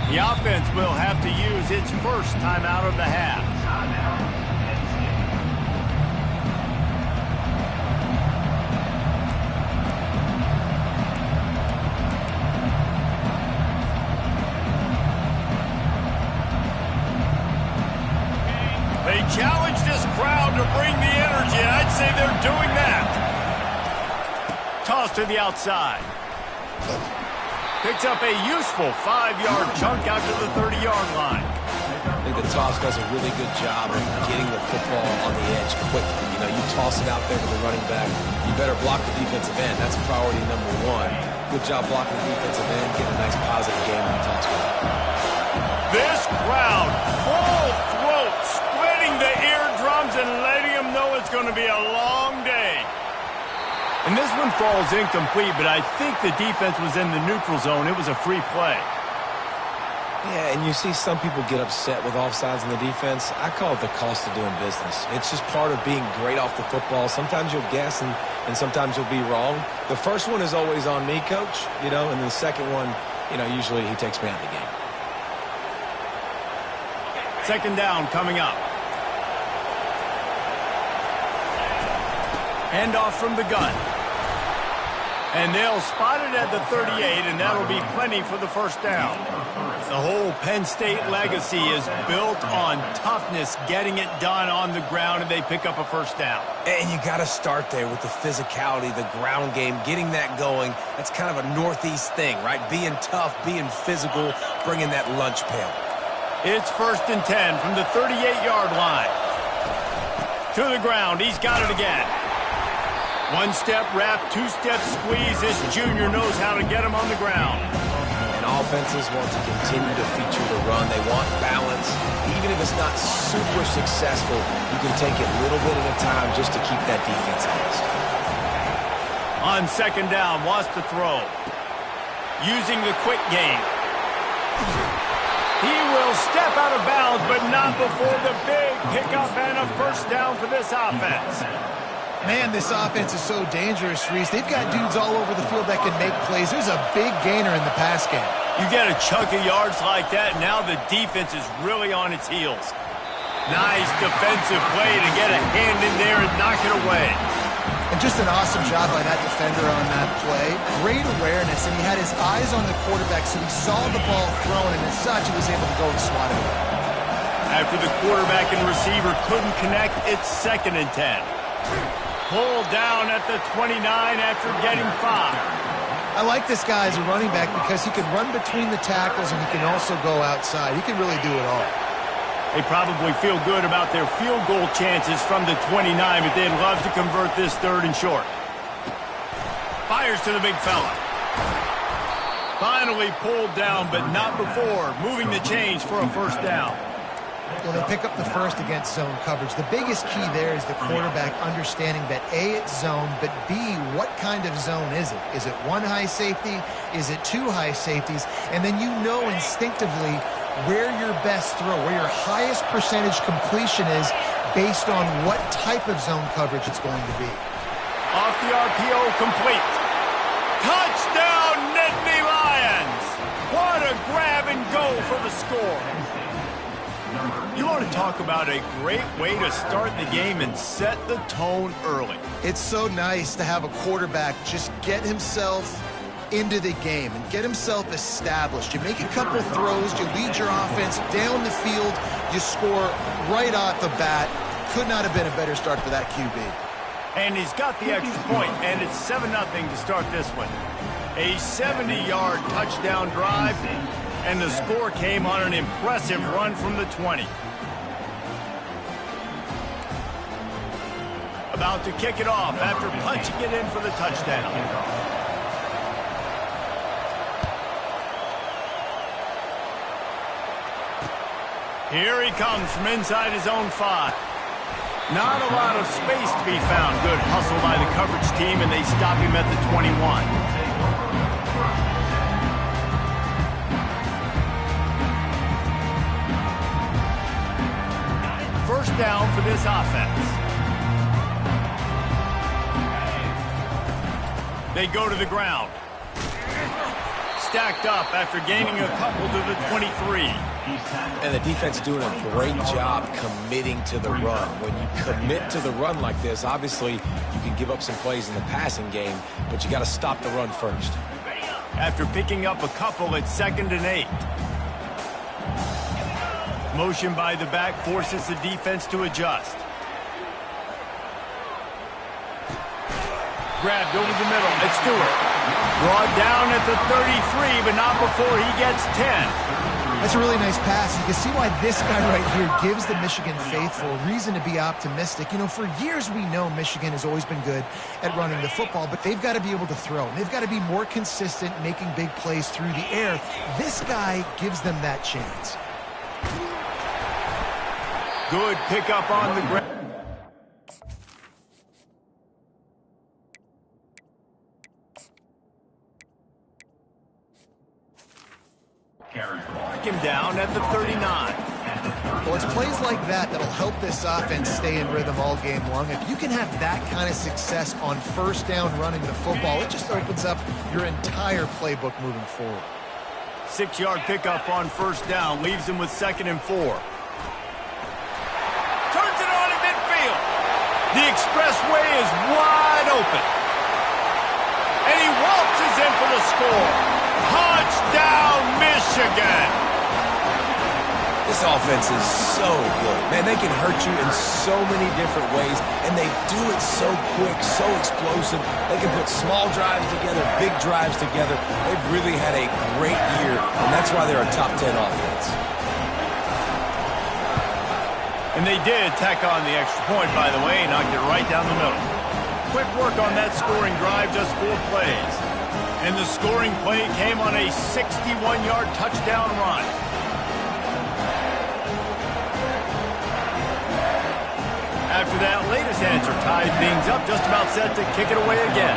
The offense will have to use its first timeout of the half. They challenge this crowd to bring the energy, and I'd say they're doing that. Toss to the outside. Picks up a useful 5-yard chunk out to the 30-yard line. I think the toss does a really good job of getting the football on the edge quickly. You know, you toss it out there to the running back, you better block the defensive end. That's priority number one. Good job blocking the defensive end, get a nice positive game on the touchdown. This crowd, full throat, splitting the eardrums and letting them know it's going to be a long day. And this one falls incomplete, but I think the defense was in the neutral zone. It was a free play. Yeah, and you see some people get upset with offsides in the defense. I call it the cost of doing business. It's just part of being great off the football. Sometimes you'll guess and sometimes you'll be wrong. The first one is always on me, Coach, you know, and the second one, you know, usually he takes me out of the game. Second down coming up. Handoff from the gun. And they'll spot it at the 38, and that'll be plenty for the first down. The whole Penn State legacy is built on toughness, getting it done on the ground, and they pick up a first down. And you got to start there with the physicality, the ground game, getting that going. That's kind of a Northeast thing, right? Being tough, being physical, bringing that lunch pail. It's 1st and 10 from the 38-yard line. To the ground, he's got it again. One-step wrap, two-step squeeze. This junior knows how to get him on the ground. And offenses want to continue to feature the run. They want balance. Even if it's not super successful, you can take it little bit at a time just to keep that defense honest. On second down, wants to throw. Using the quick game. He will step out of bounds, but not before the big pickup and a first down for this offense. Man, this offense is so dangerous, Reese. They've got dudes all over the field that can make plays. There's a big gainer in the pass game. You get a chunk of yards like that, now the defense is really on its heels. Nice defensive play to get a hand in there and knock it away. And just an awesome job by that defender on that play. Great awareness, and he had his eyes on the quarterback, so he saw the ball thrown, and as such, he was able to go and swat it away. After the quarterback and receiver couldn't connect, it's 2nd and 10. Pulled down at the 29 after getting 5. I like this guy as a running back because he can run between the tackles and he can also go outside. He can really do it all. They probably feel good about their field goal chances from the 29, but they'd love to convert this 3rd and short. Fires to the big fella. Finally pulled down, but not before moving the chains for a first down. Well, they pick up the first against zone coverage. The biggest key there is the quarterback understanding that A, it's zone, but B, what kind of zone is it? Is it one high safety? Is it two high safeties? And then you know instinctively where your best throw, where your highest percentage completion is based on what type of zone coverage it's going to be. Off the RPO, complete. Touchdown, Nittany Lions! What a grab and go for the score. You want to talk about a great way to start the game and set the tone early. It's so nice to have a quarterback just get himself into the game and get himself established. You make a couple throws, you lead your offense down the field, you score right off the bat. Could not have been a better start for that QB. And he's got the extra point, and it's 7-0 to start this one. A 70-yard touchdown drive, and the score came on an impressive run from the 20. About to kick it off after punching it in for the touchdown. Here he comes from inside his own 5. Not a lot of space to be found. Good hustle by the coverage team, and they stop him at the 21. First down for this offense. They go to the ground. stacked up after gaining a couple to the 23. And the defense doing a great job committing to the run. When you commit to the run like this, obviously you can give up some plays in the passing game, but you got to stop the run first. After picking up a couple at 2nd and 8. Motion by the back forces the defense to adjust. Grabbed over the middle. It's Stewart. Brought down at the 33, but not before he gets 10. That's a really nice pass. You can see why this guy right here gives the Michigan faithful reason to be optimistic. You know, for years we know Michigan has always been good at running the football, but they've got to be able to throw. And they've got to be more consistent making big plays through the air. This guy gives them that chance. Good pickup on the ground. Mark him down at the 39. Well, it's plays like that that'll help this offense stay in rhythm all game long. If you can have that kind of success on 1st down running the football, it just opens up your entire playbook moving forward. 6-yard pickup on 1st down leaves him with 2nd and 4. Turns it on in midfield. The expressway is wide open. And he waltzes in for the score. Touchdown, Michigan! This offense is so good. Man, they can hurt you in so many different ways, and they do it so quick, so explosive. They can put small drives together, big drives together. They've really had a great year, and that's why they're a top 10 offense. And they did tack on the extra point, by the way, knocked it right down the middle. Quick work on that scoring drive, just 4 plays. And the scoring play came on a 61-yard touchdown run. After that latest answer tied things up, just about set to kick it away again.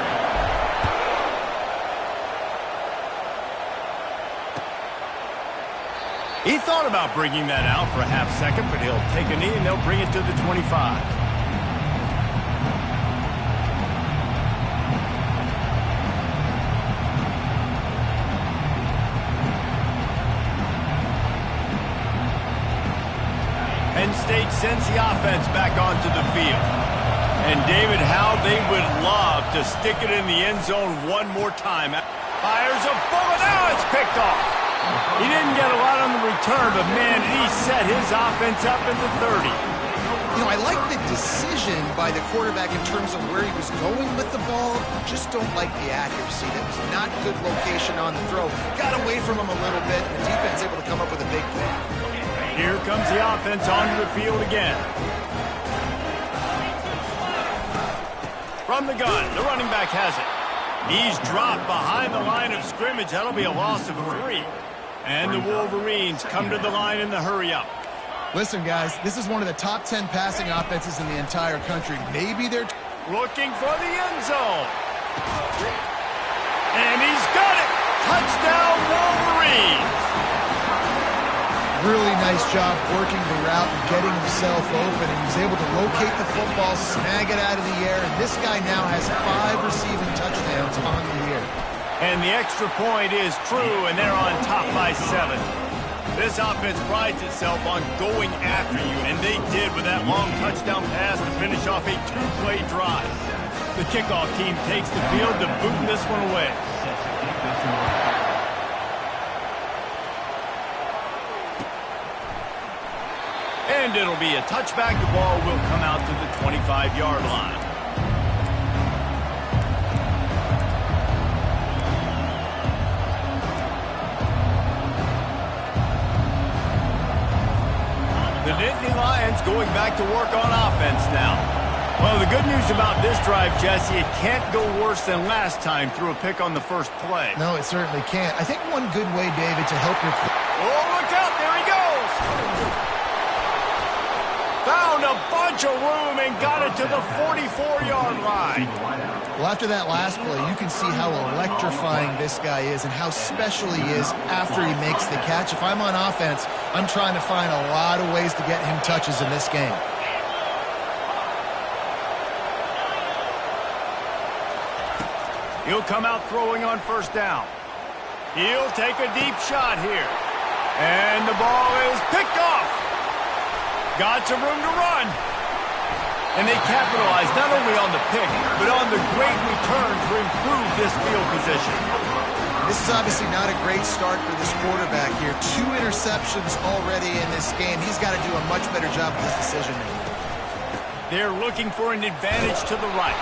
He thought about bringing that out for a half second, but he'll take a knee and they'll bring it to the 25. Penn State sends the offense back onto the field. And David, how they would love to stick it in the end zone one more time. Fires a bullet. Now it's picked off. He didn't get a lot on the return, but man, he set his offense up in the 30. You know, I like the decision by the quarterback in terms of where he was going with the ball. Just don't like the accuracy. That was not good location on the throw. Got away from him a little bit, and the defense able to come up with a big play. Here comes the offense onto the field again. From the gun, the running back has it. He's dropped behind the line of scrimmage. That'll be a loss of 3. And the Wolverines come to the line in the hurry-up. Listen, guys, this is one of the top 10 passing offenses in the entire country. Maybe they're looking for the end zone. And he's got it. Touchdown, Wolverines. Really nice job working the route and getting himself open, and he's able to locate the football, snag it out of the air, and this guy now has 5 receiving touchdowns on the year. And the extra point is true, and they're on top by 7. This offense prides itself on going after you, and they did with that long touchdown pass to finish off a 2-play drive. The kickoff team takes the field to boot this one away. And it'll be a touchback. The ball will come out to the 25-yard line. The Nittany Lions going back to work on offense now. Well, the good news about this drive, Jesse, it can't go worse than last time through a pick on the first play. No, it certainly can't. I think one good way, David, to help your... Oh, look out. There he goes. Found a bunch of room and got it to the 44-yard line. Well, after that last play, you can see how electrifying this guy is and how special he is after he makes the catch. If I'm on offense, I'm trying to find a lot of ways to get him touches in this game. He'll come out throwing on first down. He'll take a deep shot here. And the ball is picked off. Got some room to run. And they capitalize not only on the pick, but on the great return to improve this field position. This is obviously not a great start for this quarterback here. 2 interceptions already in this game. He's got to do a much better job with his decision-making. They're looking for an advantage to the right.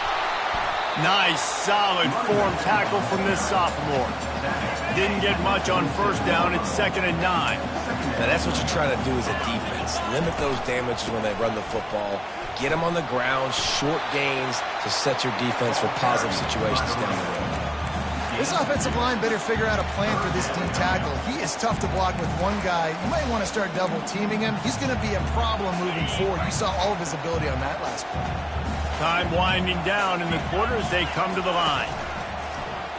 Nice, solid form tackle from this sophomore. Didn't get much on first down. It's 2nd and 9. Now, that's what you try to do as a defense. Limit those damages when they run the football. Get them on the ground, short gains to set your defense for positive situations down the road. This offensive line better figure out a plan for this D tackle. He is tough to block with one guy. You might want to start double-teaming him. He's going to be a problem moving forward. You saw all of his ability on that last play. Time winding down in the quarter as they come to the line.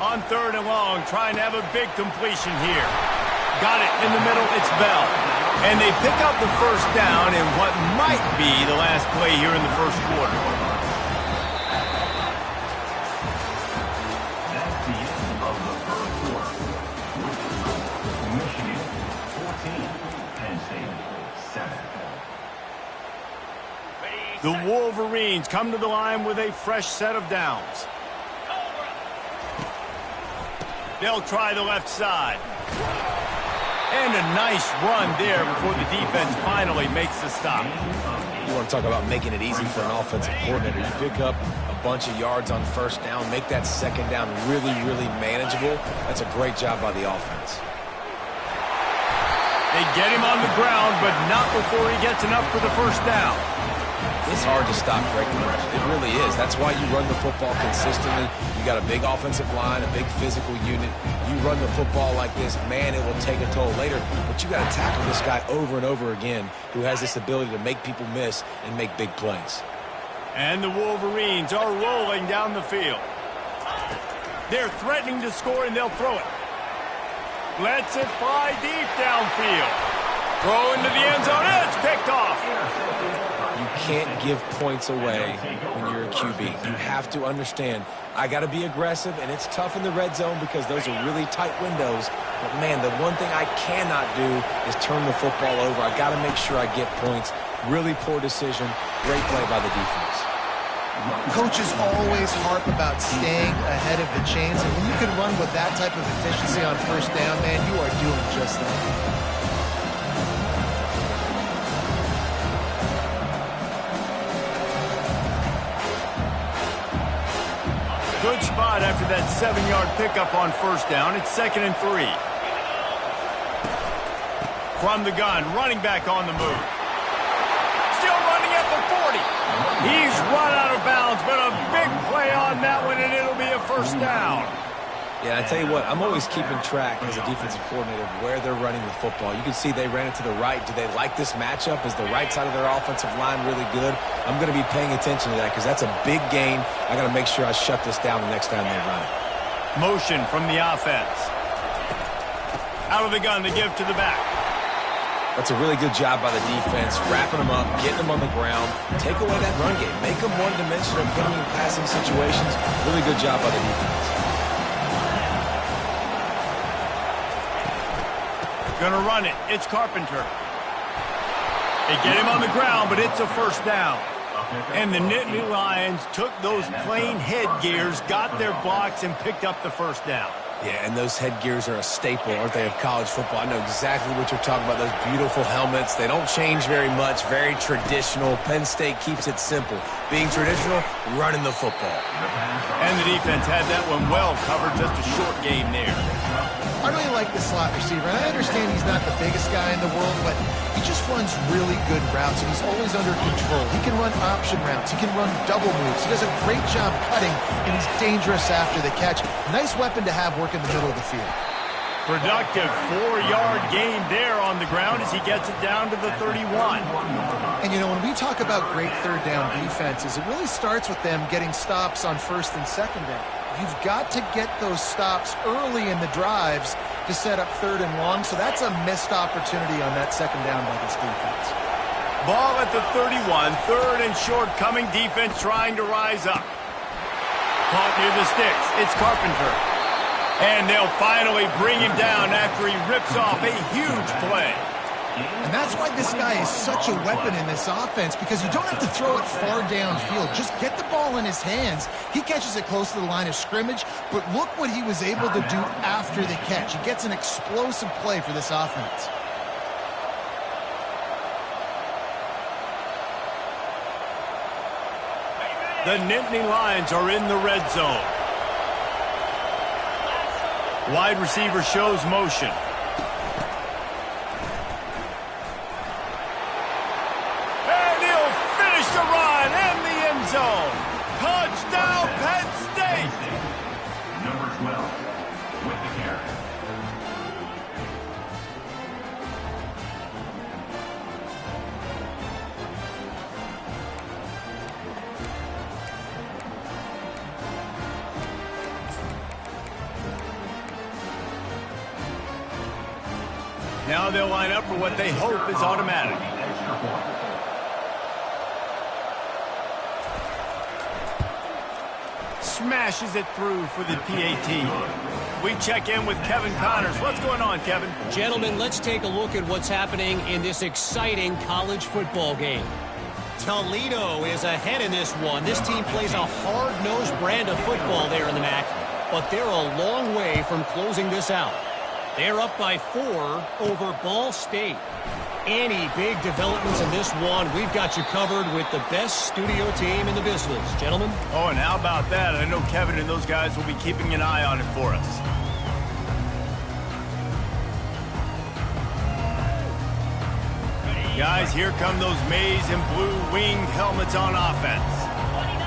On 3rd and long, trying to have a big completion here. Got it in the middle, it's Bell. And they pick up the first down in what might be the last play here in the first quarter. That's the end of the first quarter. Michigan 14, Penn State 7. The Wolverines come to the line with a fresh set of downs. They'll try the left side. And a nice run there before the defense finally makes the stop. You want to talk about making it easy for an offensive coordinator. You pick up a bunch of yards on first down, make that second down really, really manageable. That's a great job by the offense. They get him on the ground, but not before he gets enough for the first down. It's hard to stop Greg Lewis. It really is. That's why you run the football consistently. You got a big offensive line, a big physical unit. You run the football like this, man, it will take a toll later. But you got to tackle this guy over and over again who has this ability to make people miss and make big plays. And the Wolverines are rolling down the field. They're threatening to score, and they'll throw it. Lets it fly deep downfield. Throw into the end zone. It's picked off. You can't give points away when you're a QB. You have to understand, I got to be aggressive, and it's tough in the red zone because those are really tight windows. But, man, the one thing I cannot do is turn the football over. I got to make sure I get points. Really poor decision. Great play by the defense. Coaches always harp about staying ahead of the chains, and when you can run with that type of efficiency on first down, man, you are doing just that. Good spot after that 7-yard pickup on first down. It's 2nd and 3. From the gun, running back on the move. Still running at the 40. He's run out of bounds, but a big play on that one, and it'll be a first down. Yeah, I tell you what, I'm always keeping track as a defensive coordinator of where they're running the football. You can see they ran it to the right. Do they like this matchup? Is the right side of their offensive line really good? I'm going to be paying attention to that because that's a big gain. I got to make sure I shut this down the next time they run it. Motion from the offense. Out of the gun to give to the back. That's a really good job by the defense, wrapping them up, getting them on the ground. Take away that run game. Make them one-dimensional, put them in passing situations. Really good job by the defense. Gonna run it. It's Carpenter. They get him on the ground, but it's a first down. And the Nittany Lions took those plain headgears, got their blocks, and picked up the first down. Yeah, and those headgears are a staple, aren't they, of college football? I know exactly what you're talking about, those beautiful helmets. They don't change very much, very traditional. Penn State keeps it simple. Being traditional, running the football. And the defense had that one well covered, just a short game there. I really like the slot receiver, and I understand he's not the biggest guy in the world, but he just runs really good routes, and he's always under control. He can run option routes. He can run double moves. He does a great job cutting, and he's dangerous after the catch. Nice weapon to have work in the middle of the field. Productive 4-yard gain there on the ground as he gets it down to the 31. And, you know, when we talk about great third down defenses, it really starts with them getting stops on first and second down. You've got to get those stops early in the drives to set up third and long, so that's a missed opportunity on that second down by this defense. Ball at the 31, third and short coming, defense trying to rise up. Caught near the sticks. It's Carpenter. And they'll finally bring him down after he rips off a huge play. And that's why this guy is such a weapon in this offense, because you don't have to throw it far downfield. Just get the ball in his hands. He catches it close to the line of scrimmage, but look what he was able to do after the catch. He gets an explosive play for this offense. The Nittany Lions are in the red zone. Wide receiver shows motion. And he'll finish the run in the end zone. Touchdown, Penn State! Number 12 with the carry. Now they'll line up for what they hope is automatic. Extra point. Smashes it through for the PAT. We check in with Kevin Connors. What's going on, Kevin? Gentlemen, let's take a look at what's happening in this exciting college football game. Toledo is ahead in this one. This team plays a hard-nosed brand of football there in the MAC, but they're a long way from closing this out. They're up by 4 over Ball State. Any big developments in this one, we've got you covered with the best studio team in the business. Gentlemen? Oh, and how about that? I know Kevin and those guys will be keeping an eye on it for us. Guys, here come those maize and blue winged helmets on offense.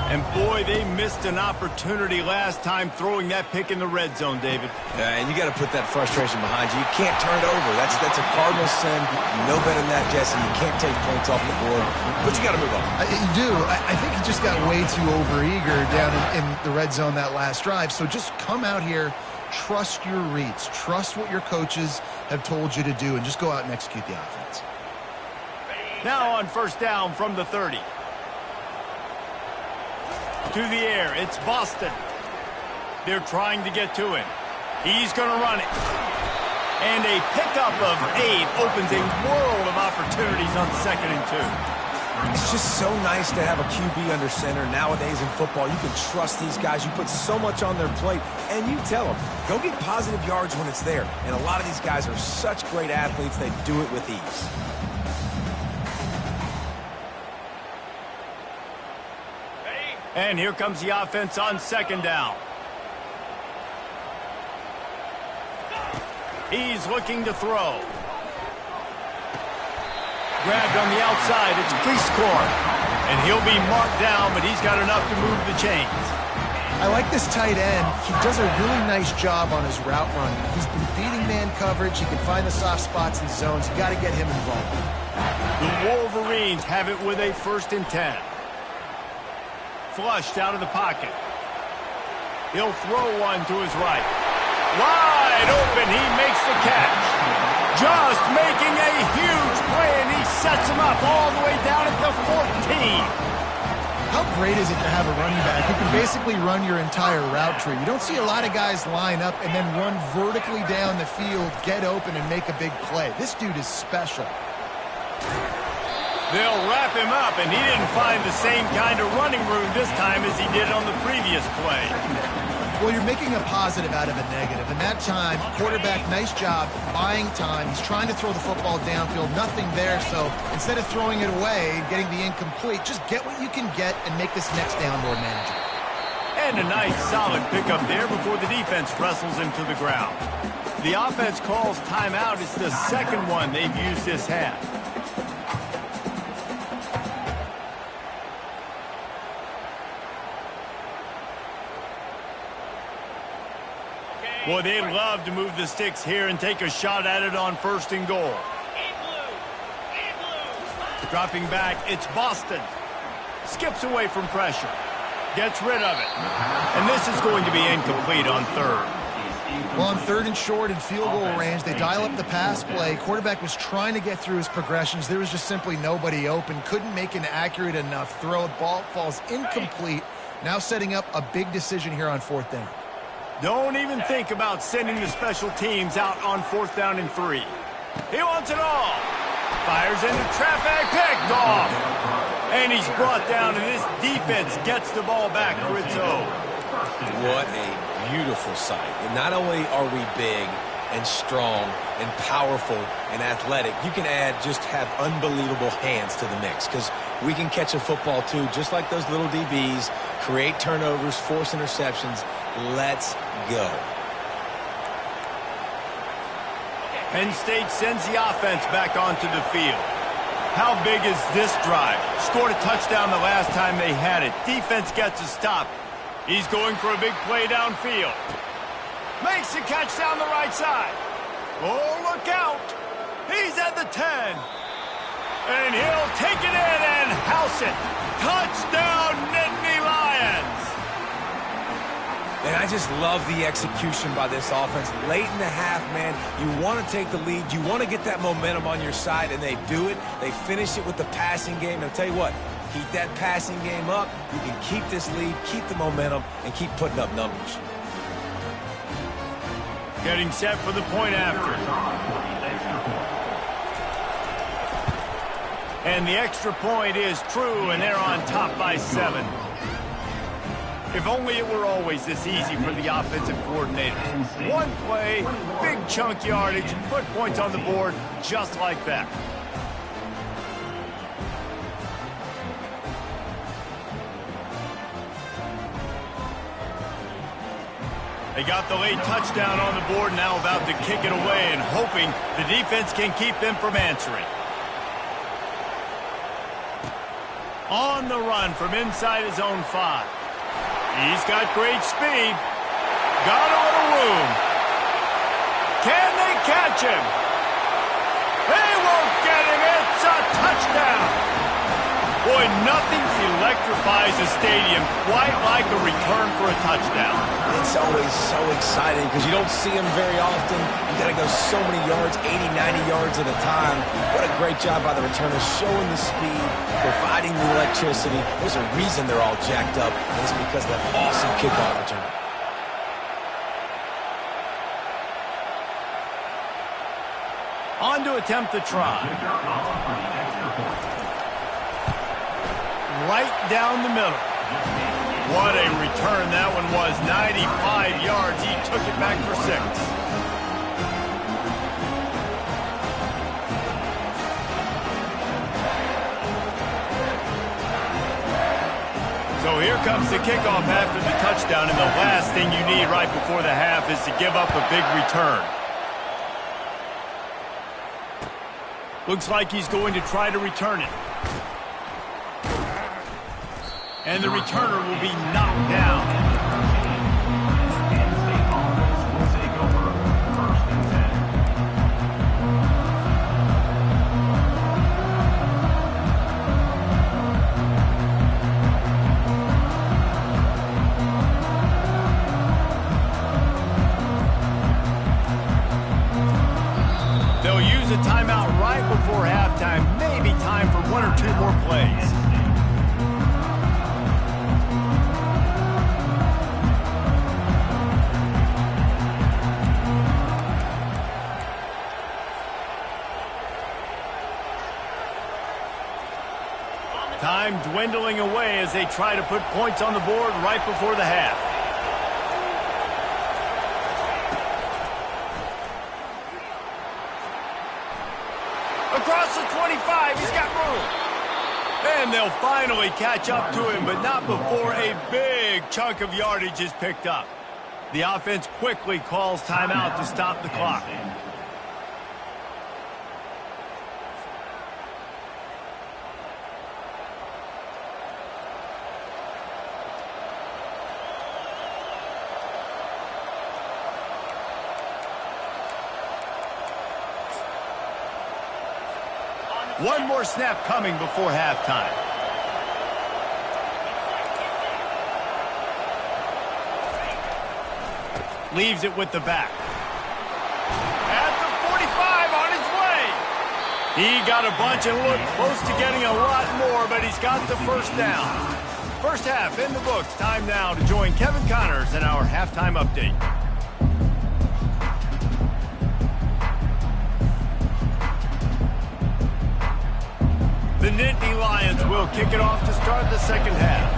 And boy, they missed an opportunity last time throwing that pick in the red zone, David. And you got to put that frustration behind you. You can't turn it over. That's a cardinal sin. You know better than that, Jesse. You can't take points off the board, but you got to move on. You do. I think he just got way too overeager down in the red zone that last drive. So just come out here, trust your reads, trust what your coaches have told you to do, and just go out and execute the offense. Now on first down from the 30. To the air, it's Boston. They're trying to get to him. He's going to run it. And a pickup of 8 opens a world of opportunities on 2nd and 2. It's just so nice to have a QB under center. Nowadays in football, you can trust these guys. You put so much on their plate, and you tell them, go get positive yards when it's there. And a lot of these guys are such great athletes, they do it with ease. And here comes the offense on 2nd down. He's looking to throw. Grabbed on the outside, it's Cleescore. And he'll be marked down, but he's got enough to move the chains. I like this tight end. He does a really nice job on his route running. He's been beating man coverage. He can find the soft spots and zones. You got to get him involved. The Wolverines have it with a 1st and 10. Flushed out of the pocket. He'll throw one to his right. Wide open, he makes the catch. Just making a huge play, and he sets him up all the way down at the 14. How great is it to have a running back who can basically run your entire route tree? You don't see a lot of guys line up and then run vertically down the field, get open, and make a big play. This dude is special. They'll wrap him up, and he didn't find the same kind of running room this time as he did on the previous play. Well, you're making a positive out of a negative. And that time, quarterback, nice job, buying time. He's trying to throw the football downfield, nothing there. So instead of throwing it away, getting the incomplete, just get what you can get and make this next down more manageable. And a nice solid pickup there before the defense wrestles him to the ground. The offense calls timeout. It's the 2nd one they've used this half. Boy, they'd love to move the sticks here and take a shot at it on 1st and goal. Dropping back, it's Boston. Skips away from pressure. Gets rid of it. And this is going to be incomplete on 3rd. Well, on 3rd and short and field goal range, they dial up the pass play. Quarterback was trying to get through his progressions. There was just simply nobody open. Couldn't make an accurate enough throw. Ball falls incomplete. Now setting up a big decision here on 4th down. Don't even think about sending the special teams out on 4th down and 3. He wants it all. Fires into traffic, picked off. And he's brought down, and this defense gets the ball back for its own. What a beautiful sight. And not only are we big and strong and powerful and athletic, you can have unbelievable hands to the mix, because we can catch a football too, just like those little DBs, create turnovers, force interceptions. Let's go. Penn State sends the offense back onto the field. How big is this drive? Scored a touchdown the last time they had it. Defense gets a stop. He's going for a big play downfield. Makes the catch down the right side. Oh, look out. He's at the 10. And he'll take it in and house it. Touchdown, Nittany Lions. And I just love the execution by this offense. Late in the half, man, you want to take the lead. You want to get that momentum on your side, and they do it. They finish it with the passing game. And I'll tell you what, keep that passing game up. You can keep this lead, keep the momentum, and keep putting up numbers. Getting set for the point after. And the extra point is true, and they're on top by 7. If only it were always this easy for the offensive coordinators. One play, big chunk yardage, put points on the board just like that. They got the late touchdown on the board, now about to kick it away and hoping the defense can keep them from answering. On the run from inside his own 5. He's got great speed. Got a little room. Can they catch him? They won't get him. It's a touchdown. Boy, nothing electrifies a stadium quite like a return for a touchdown. It's always so exciting because you don't see them very often. You got to go so many yards, 80, 90 yards at a time. What a great job by the returner, showing the speed, providing the electricity. There's a reason they're all jacked up, and it's because of that awesome kickoff return. On to attempt the try. Right down the middle. What a return that one was. 95 yards. He took it back for 6. So here comes the kickoff after the touchdown, and the last thing you need right before the half is to give up a big return. Looks like he's going to try to return it. And the returner will be knocked down. They'll use a timeout right before halftime. Maybe time for 1 or 2 more plays. Time dwindling away as they try to put points on the board right before the half. Across the 25, he's got room. And they'll finally catch up to him, but not before a big chunk of yardage is picked up. The offense quickly calls timeout to stop the clock. One more snap coming before halftime. Leaves it with the back. At the 45, on his way. He got a bunch and looked close to getting a lot more, but he's got the first down. First half in the books. Time now to join Kevin Connors in our halftime update. The Nittany Lions will kick it off to start the second half.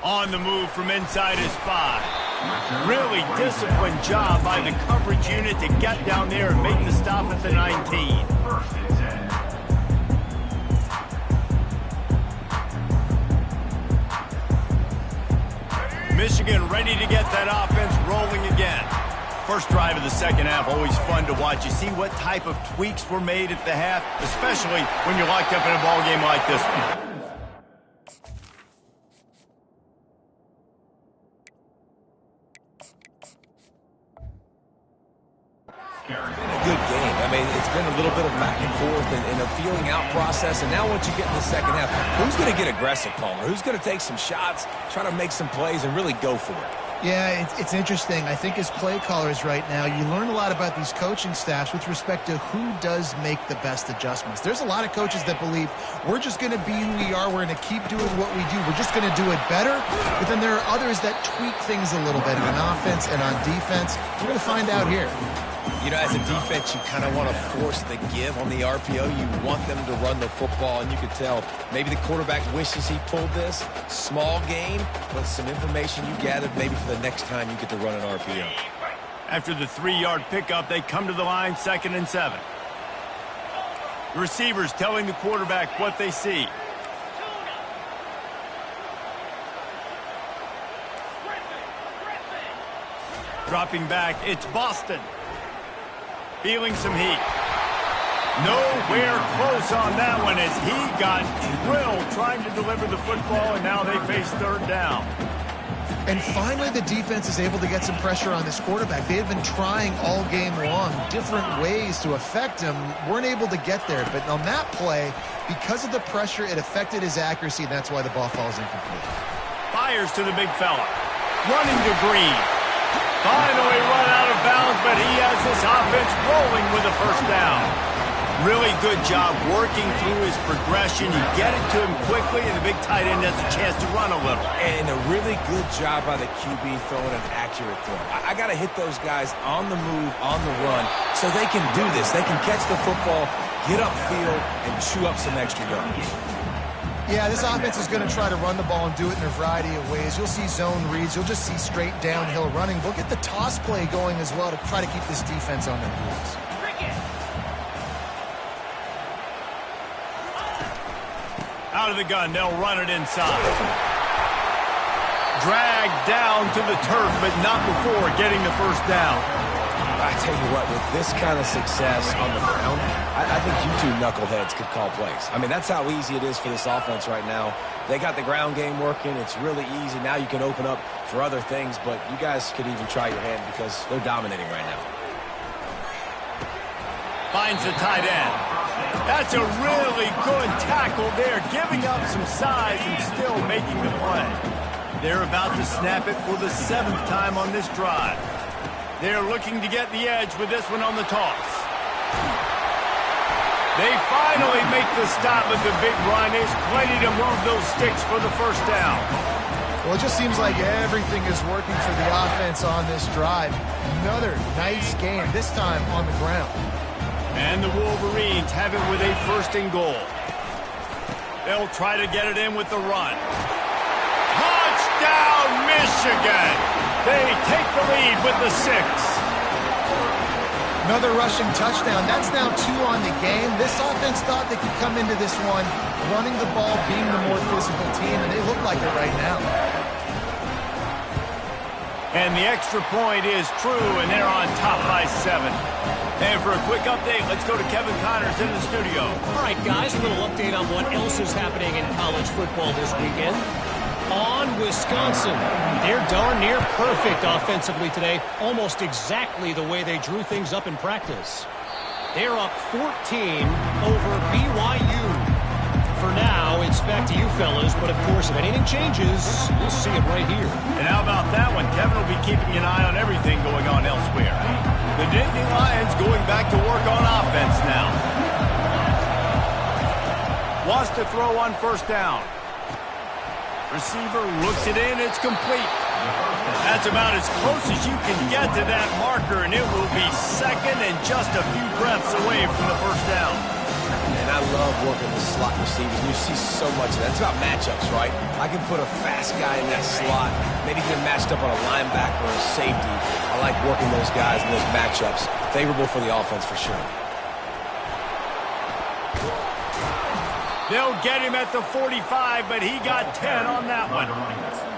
On the move from inside his 5. Really disciplined job by the coverage unit to get down there and make the stop at the 19. Michigan ready to get that offense rolling again. First drive of the second half, always fun to watch. You see what type of tweaks were made at the half, especially when you're locked up in a ball game like this one. Good game. I mean, it's been a little bit of back and forth and a feeling out process. And now once you get in the second half, who's going to get aggressive, Palmer? Who's going to take some shots, try to make some plays, and really go for it? Yeah, it's interesting. I think as play callers right now, you learn a lot about these coaching staffs with respect to who does make the best adjustments. There's a lot of coaches that believe we're just going to be who we are. We're going to keep doing what we do. We're just going to do it better. But then there are others that tweak things a little bit on offense and on defense. We're going to find out here. You know, as a defense, you kind of want to force the give on the RPO. You want them to run the football, and you could tell maybe the quarterback wishes he pulled this. Small gain, but some information you gathered maybe for the next time you get to run an RPO. After the 3-yard pickup, they come to the line, 2nd and 7. The receivers telling the quarterback what they see. Dropping back, it's Boston. Feeling some heat. Nowhere close on that one as he got drilled trying to deliver the football, and now they face 3rd down. And finally, the defense is able to get some pressure on this quarterback. They had been trying all game long different ways to affect him. Weren't able to get there. But on that play, because of the pressure, it affected his accuracy, and that's why the ball falls incomplete. Fires to the big fella. Running to Green. Finally run out of bounds, but he has this offense rolling with a 1st down. Really good job working through his progression. You get it to him quickly, and the big tight end has a chance to run a little. And a really good job by the QB throwing an accurate throw. I got to hit those guys on the move, on the run, so they can do this. They can catch the football, get upfield, and chew up some extra yards. Yeah, this offense is going to try to run the ball and do it in a variety of ways. You'll see zone reads. You'll just see straight downhill running. We'll get the toss play going as well to try to keep this defense on their heels. Out of the gun, they'll run it inside. Dragged down to the turf, but not before getting the 1st down. I tell you what, with this kind of success on the ground, I think you two knuckleheads could call plays. I mean, that's how easy it is for this offense right now. They got the ground game working. It's really easy. Now you can open up for other things, but you guys could even try your hand because they're dominating right now. Finds the tight end. That's a really good tackle there, giving up some size and still making the play. They're about to snap it for the 7th time on this drive. They're looking to get the edge with this one on the toss. They finally make the stop with the big run. There's plenty to move those sticks for the 1st down. Well, it just seems like everything is working for the offense on this drive. Another nice game, this time on the ground. And the Wolverines have it with a 1st and goal. They'll try to get it in with the run. Touchdown, Michigan! They take the lead with the 6. Another rushing touchdown. That's now 2 on the game. This offense thought they could come into this one running the ball, being the more physical team, and they look like it right now. And the extra point is true, and they're on top by 7. And for a quick update, let's go to Kevin Connors in the studio. All right, guys, a little update on what else is happening in college football this weekend. On Wisconsin, they're darn near perfect offensively today, almost exactly the way they drew things up in practice. They're up 14 over BYU. For now, it's back to you fellas, but of course, if anything changes, we'll see it right here. And how about that one? Kevin will be keeping an eye on everything going on elsewhere. The The Nittany Lions going back to work on offense now. Wants to throw on first down. Receiver looks it in. It's complete. That's about as close as you can get to that marker, and it will be second and just a few breaths away from the first down. And I love working with slot receivers. You see so much of that. It's about matchups, right? I can put a fast guy in that slot, maybe get him matched up on a linebacker or a safety. I like working those guys in those matchups. Favorable for the offense for sure. They'll get him at the 45, but he got 10 on that one.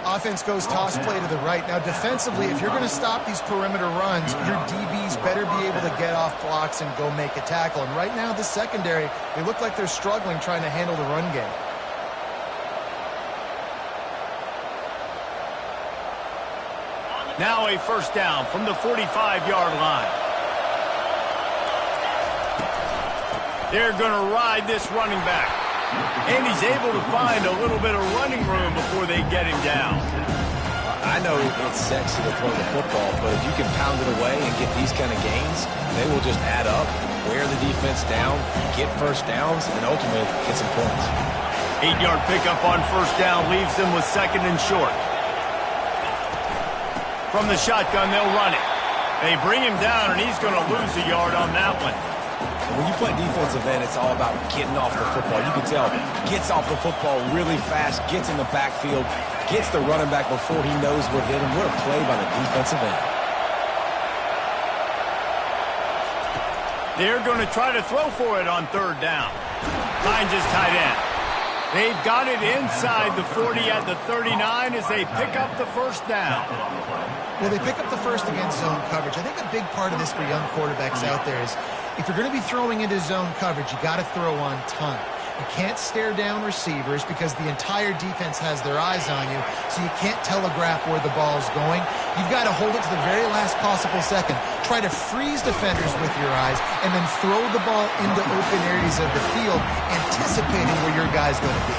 Offense goes toss play to the right. Now, defensively, if you're going to stop these perimeter runs, your DBs better be able to get off blocks and go make a tackle. And right now, the secondary, they look like they're struggling trying to handle the run game. Now a first down from the 45-yard line. They're going to ride this running back. And he's able to find a little bit of running room before they get him down. I know it's sexy to throw the football, but if you can pound it away and get these kind of gains, they will just add up, wear the defense down, get first downs, and ultimately get some points. 8-yard pickup on first down leaves them with second and short. From the shotgun, they'll run it. They bring him down, and he's going to lose a yard on that one. When you play defensive end, it's all about getting off the football. You can tell, gets off the football really fast, gets in the backfield, gets the running back before he knows what hit him. What a play by the defensive end. They're going to try to throw for it on third down. Finds his tight end. They've got it inside the 40 at the 39 as they pick up the first down. Well, they pick up the first against zone coverage. I think a big part of this for young quarterbacks out there is if you're going to be throwing into zone coverage, you got to throw on time. You can't stare down receivers because the entire defense has their eyes on you, so you can't telegraph where the ball is going. You've got to hold it to the very last possible second. Try to freeze defenders with your eyes and then throw the ball into open areas of the field, anticipating where your guy's going to be.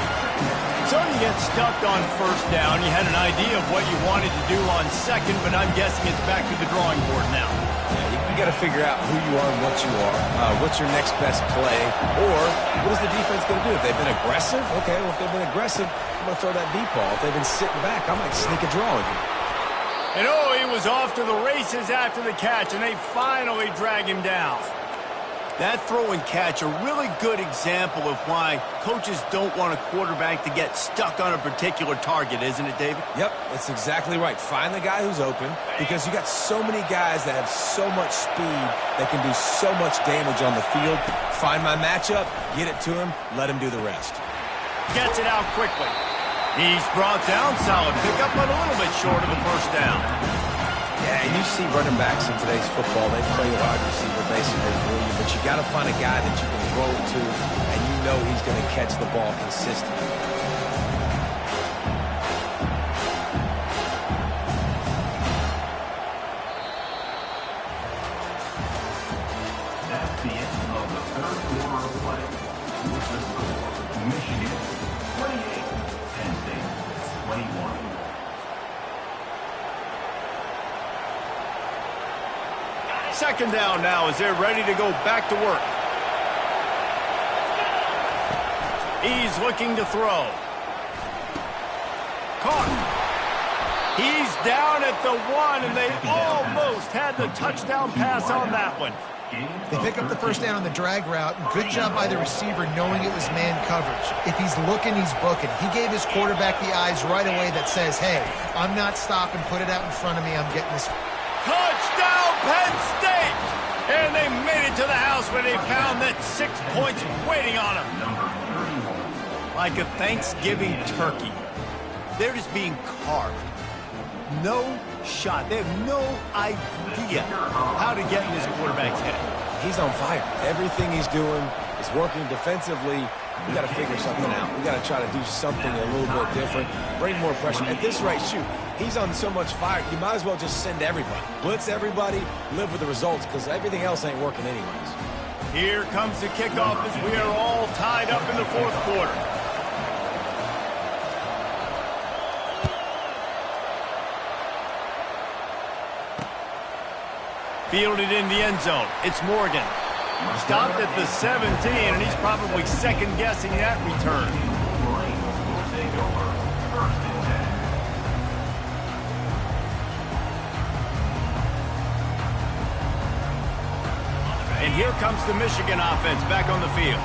So you get stuffed on first down. You had an idea of what you wanted to do on second, but I'm guessing it's back to the drawing board now. Yeah, you got to figure out who you are and what you are. What's your next best play? Or what is the defense going to do? If they've been aggressive, okay, well, if they've been aggressive, I'm going to throw that deep ball. If they've been sitting back, I might sneak a draw with you. And he was off to the races after the catch, and they finally drag him down. That throw and catch, a really good example of why coaches don't want a quarterback to get stuck on a particular target, isn't it, David? Yep, that's exactly right. Find the guy who's open because you got so many guys that have so much speed that can do so much damage on the field. Find my matchup, get it to him, let him do the rest. Gets it out quickly. He's brought down, solid pickup, but a little bit short of the first down. Yeah, and you see running backs in today's football, they play wide receiver basically for you, but you got to find a guy that you can throw it to, and you know he's going to catch the ball consistently. That's the end of the third quarter of play. With the score, Michigan 28, Penn State 21. Second down now as they're ready to go back to work. He's looking to throw. Caught. He's down at the 1, and they almost had the touchdown pass on that one. They pick up the first down on the drag route. Good job by the receiver knowing it was man coverage. If he's looking, he's booking. He gave his quarterback the eyes right away that says, hey, I'm not stopping. Put it out in front of me. I'm getting this. Touchdown, Penn State! And they made it to the house where they found that 6 points waiting on them. Like a Thanksgiving turkey. They're just being carved. No shot. They have no idea how to get in this quarterback's head. He's on fire. Everything he's doing is working defensively. We got to figure something out. We got to try to do something a little bit different, bring more pressure. At this rate, shoot, he's on so much fire, you might as well just send everybody. Blitz everybody, live with the results, because everything else ain't working anyways. Here comes the kickoff as we are all tied up in the fourth quarter. Fielded in the end zone. It's Morgan. Stopped at the 17, and he's probably second-guessing that return. Will take over. First and 10. And here comes the Michigan offense back on the field.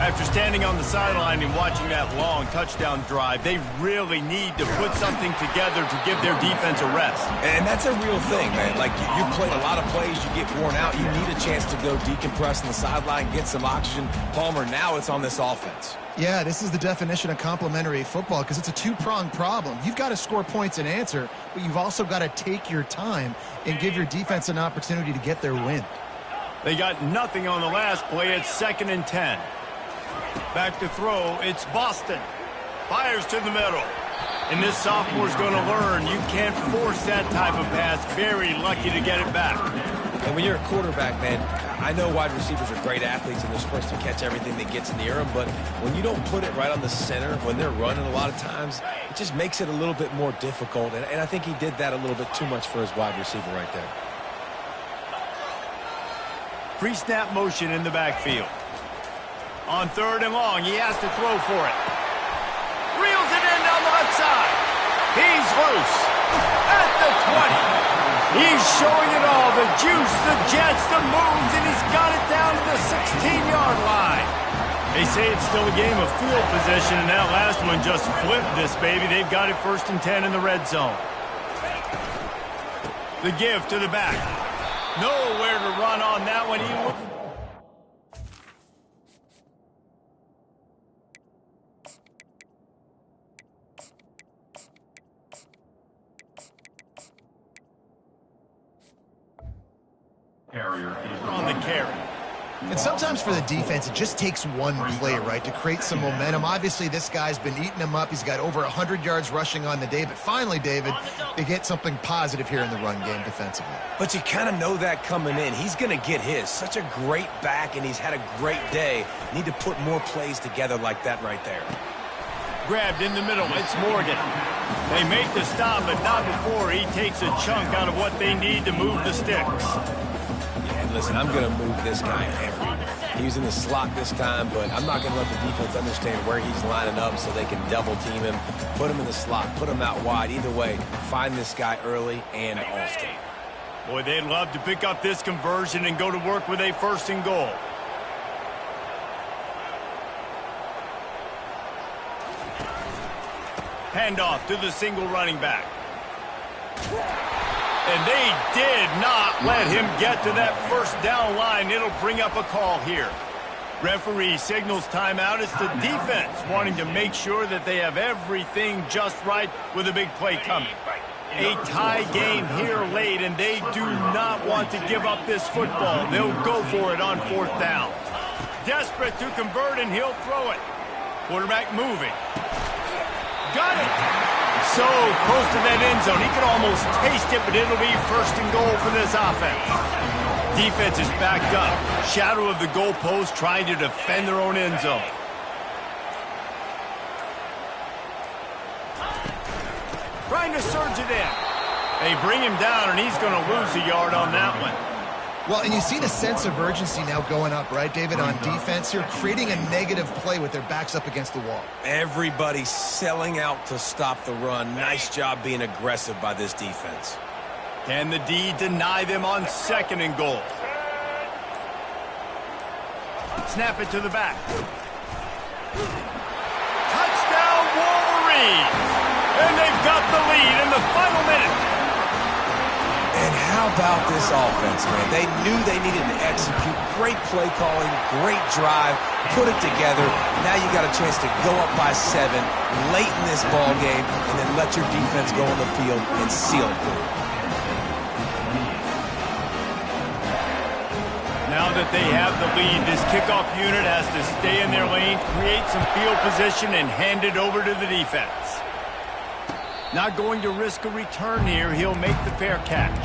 After standing on the sideline and watching that long touchdown drive, they really need to put something together to give their defense a rest. And that's a real thing, man. Like, you play a lot of plays, you get worn out, you need a chance to go decompress on the sideline, get some oxygen. Palmer, now it's on this offense. Yeah, this is the definition of complementary football because it's a two-pronged problem. You've got to score points and answer, but you've also got to take your time and give your defense an opportunity to get their win. They got nothing on the last play. It's 2nd and 10. Back to throw, it's Boston. Fires to the middle. And this sophomore's going to learn you can't force that type of pass. Very lucky to get it back. And when you're a quarterback, man, I know wide receivers are great athletes and they're supposed to catch everything that gets near them, but when you don't put it right on the center, when they're running a lot of times, it just makes it a little bit more difficult. And I think he did that a little bit too much for his wide receiver right there. Pre-snap motion in the backfield. On 3rd and long, he has to throw for it. Reels it in down the left side. He's loose at the 20. He's showing it all, the juice, the jets, the moves, and he's got it down to the 16-yard line. They say it's still a game of field position, and that last one just flipped this baby. They've got it 1st and 10 in the red zone. The give to the back. Nowhere to run on that one. Carrier is On the carry. And sometimes for the defense, it just takes one play, right, to create some momentum. Obviously, this guy's been eating them up. He's got over 100 yards rushing on the day. But finally, David, they get something positive here in the run game defensively. But you kind of know that coming in. He's going to get his. Such a great back, and he's had a great day. Need to put more plays together like that right there. Grabbed in the middle. It's Morgan. They make the stop, but not before he takes a chunk out of what they need to move the sticks. Listen, I'm going to move this guy everywhere. He's in the slot this time, but I'm not going to let the defense understand where he's lining up so they can double team him, put him in the slot, put him out wide. Either way, find this guy early and often. Boy, they'd love to pick up this conversion and go to work with a 1st and goal. Handoff to the single running back. And they did not let him get to that 1st down line. It'll bring up a call here. Referee signals timeout. It's the defense wanting to make sure that they have everything just right with a big play coming. A tie game here late, and they do not want to give up this football. They'll go for it on 4th down. Desperate to convert, and he'll throw it. Quarterback moving. Got it. So close to that end zone. He could almost taste it, but it'll be 1st and goal for this offense. Defense is backed up. Shadow of the goalpost trying to defend their own end zone. Trying to surge it in. They bring him down, and he's going to lose a yard on that one. Well, and you see the sense of urgency now going up, right, David, on defense here, creating a negative play with their backs up against the wall. Everybody's selling out to stop the run. Nice job being aggressive by this defense. Can the D deny them on 2nd and goal? Snap it to the back. Touchdown, Wolverines! And they've got the lead in the final minute. And how about this offense, man? They knew they needed to execute. Great play calling, great drive, put it together. Now you got a chance to go up by 7 late in this ball game and then let your defense go on the field and seal it for you. Now that they have the lead, this kickoff unit has to stay in their lane, create some field position, and hand it over to the defense. Not going to risk a return here. He'll make the fair catch.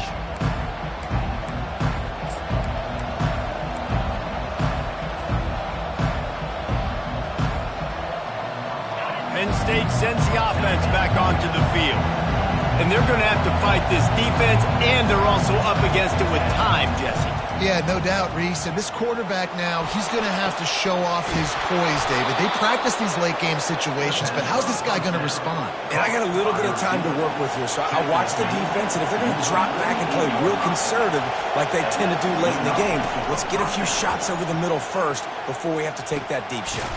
Penn State sends the offense back onto the field. And they're going to have to fight this defense, and they're also up against it with time, Jesse. Yeah, no doubt, Reese. And this quarterback now, he's going to have to show off his poise, David. They practice these late-game situations, but how's this guy going to respond? And I got a little bit of time to work with here, so I watch the defense, and if they're going to drop back and play real conservative like they tend to do late in the game, let's get a few shots over the middle first before we have to take that deep shot.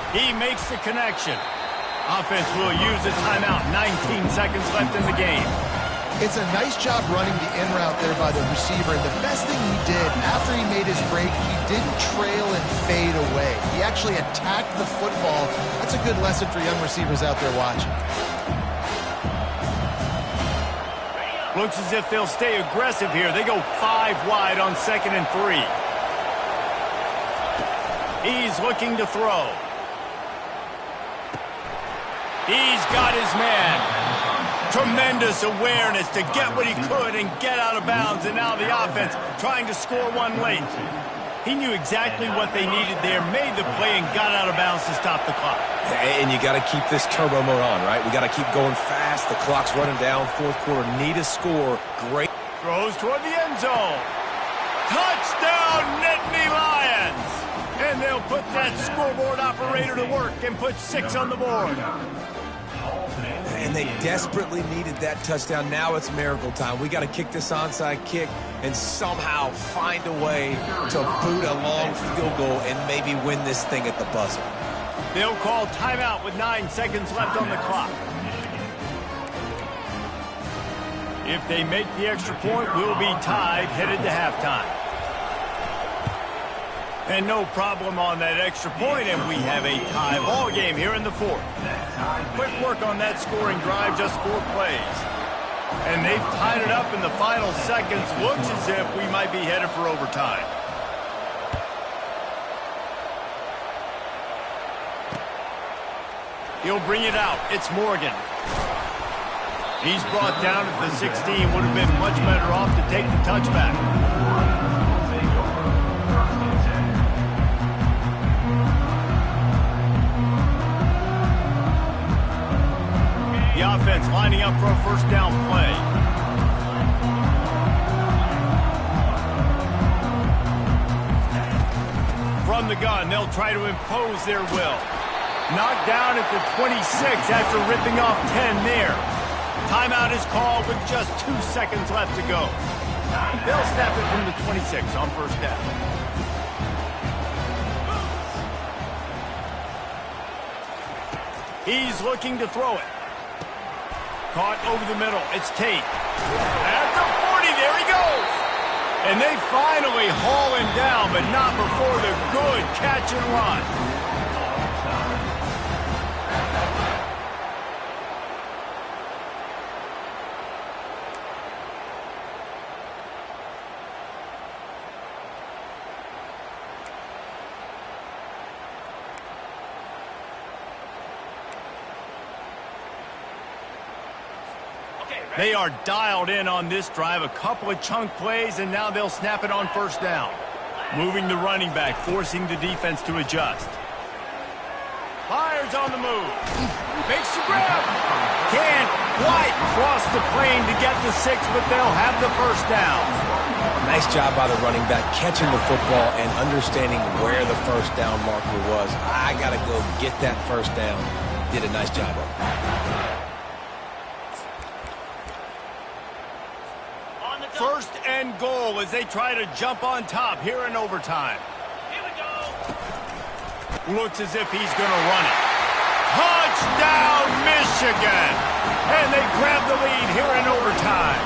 He makes the connection. Offense will use a timeout. 19 seconds left in the game. It's a nice job running the in route there by the receiver. And the best thing he did after he made his break, he didn't trail and fade away. He actually attacked the football. That's a good lesson for young receivers out there watching. Looks as if they'll stay aggressive here. They go 5 wide on 2nd and 3. He's looking to throw. He's got his man. Tremendous awareness to get what he could and get out of bounds. And now the offense trying to score one late. He knew exactly what they needed there, made the play, and got out of bounds to stop the clock. And you got to keep this turbo mode on, right? We got to keep going fast. The clock's running down. Fourth quarter, need a score. Great. Throws toward the end zone. Touchdown, Nittany Lions! And they'll put that scoreboard operator to work and put 6 on the board. And they desperately needed that touchdown. Now it's miracle time. We got to kick this onside kick and somehow find a way to boot a long field goal and maybe win this thing at the buzzer. They'll call timeout with 9 seconds left on the clock. If they make the extra point, we'll be tied headed to halftime. And no problem on that extra point, and we have a tie ball game here in the 4th. Quick work on that scoring drive, just 4 plays. And they've tied it up in the final seconds. Looks as if we might be headed for overtime. He'll bring it out. It's Morgan. He's brought down at the 16. Would have been much better off to take the touchback. The offense lining up for a first down play. From the gun, they'll try to impose their will. Knocked down at the 26 after ripping off 10 there. Timeout is called with just 2 seconds left to go. They'll snap it from the 26 on first down. He's looking to throw it. Caught over the middle. It's Tate. At the 40, there he goes. And they finally haul him down, but not before the good catch and run. They are dialed in on this drive. A couple of chunk plays, and now they'll snap it on first down. Moving the running back, forcing the defense to adjust. Fires on the move. Makes the grab. Can't quite cross the plane to get the 6, but they'll have the first down. Nice job by the running back, catching the football and understanding where the first down marker was. I got to go get that first down. Did a nice job of it. First and goal as they try to jump on top here in overtime. Here we go. Looks as if he's going to run it. Touchdown, Michigan! And they grab the lead here in overtime.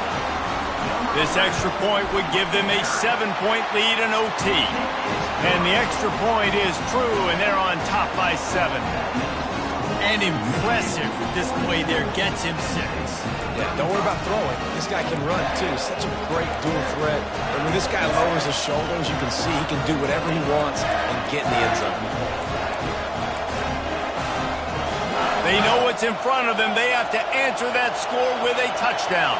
This extra point would give them a 7-point lead in OT. And the extra point is true, and they're on top by 7. An impressive display there gets him 6. Yeah, don't worry about throwing. This guy can run, too. Such a great dual threat. And when this guy lowers his shoulders, you can see he can do whatever he wants and get in the end zone. They know what's in front of them. They have to answer that score with a touchdown.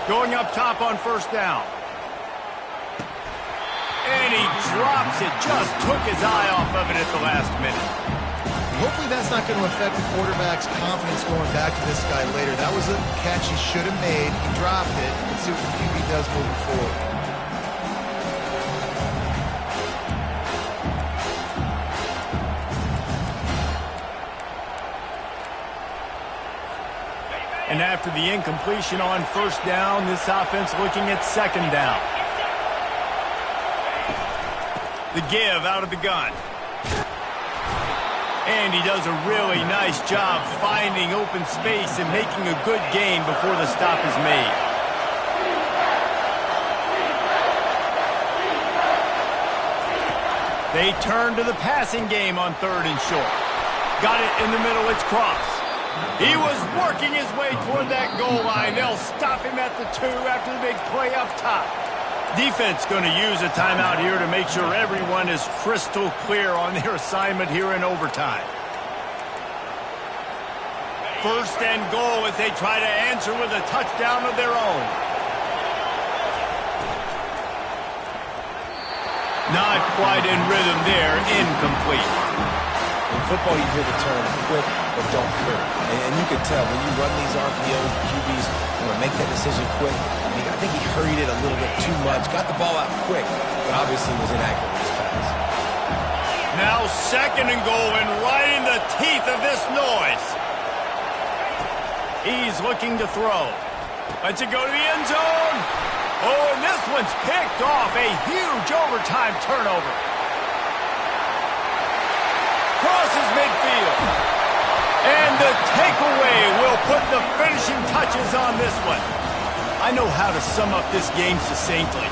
Going up top on first down. And he drops it. Just took his eye off of it at the last minute. Hopefully that's not going to affect the quarterback's confidence going back to this guy later. That was a catch he should have made. He dropped it. Let's see what the QB does moving forward. And after the incompletion on first down, this offense looking at second down. The give out of the gun. And he does a really nice job finding open space and making a good gain before the stop is made. They turn to the passing game on 3rd and short. Got it in the middle, it's Cross. He was working his way toward that goal line. They'll stop him at the 2 after the big play up top. Defense going to use a timeout here to make sure everyone is crystal clear on their assignment here in overtime. 1st and goal as they try to answer with a touchdown of their own. Not quite in rhythm there, incomplete. In football, you hear the term quick but don't hurry. And you can tell when you run these RPOs, the QBs want to make that decision quick. I think he hurried it a little bit too much. Got the ball out quick, but obviously was inaccurate in his pass. Now 2nd and goal and right in the teeth of this noise. He's looking to throw. Lets it go to the end zone. Oh, and this one's picked off. A huge overtime turnover. Crosses midfield. And the takeaway will put the finishing touches on this one. I know how to sum up this game succinctly.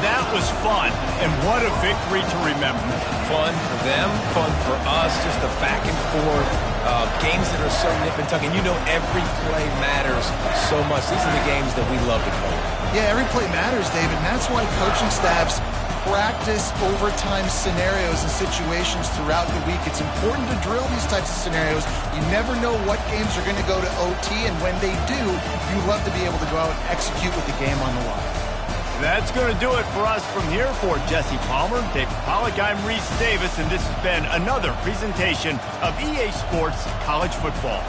That was fun, and what a victory to remember. Fun for them, fun for us, just the back and forth, games that are so nip and tuck, and you know every play matters so much. These are the games that we love to play. Yeah, every play matters, David, and that's why coaching staffs practice overtime scenarios and situations throughout the week. It's important to drill these types of scenarios. You never know what games are going to go to OT, and when they do, you love to be able to go out and execute with the game on the line. That's going to do it for us from here. For Jesse Palmer, David Pollack, I'm Reese Davis, and this has been another presentation of EA Sports College Football.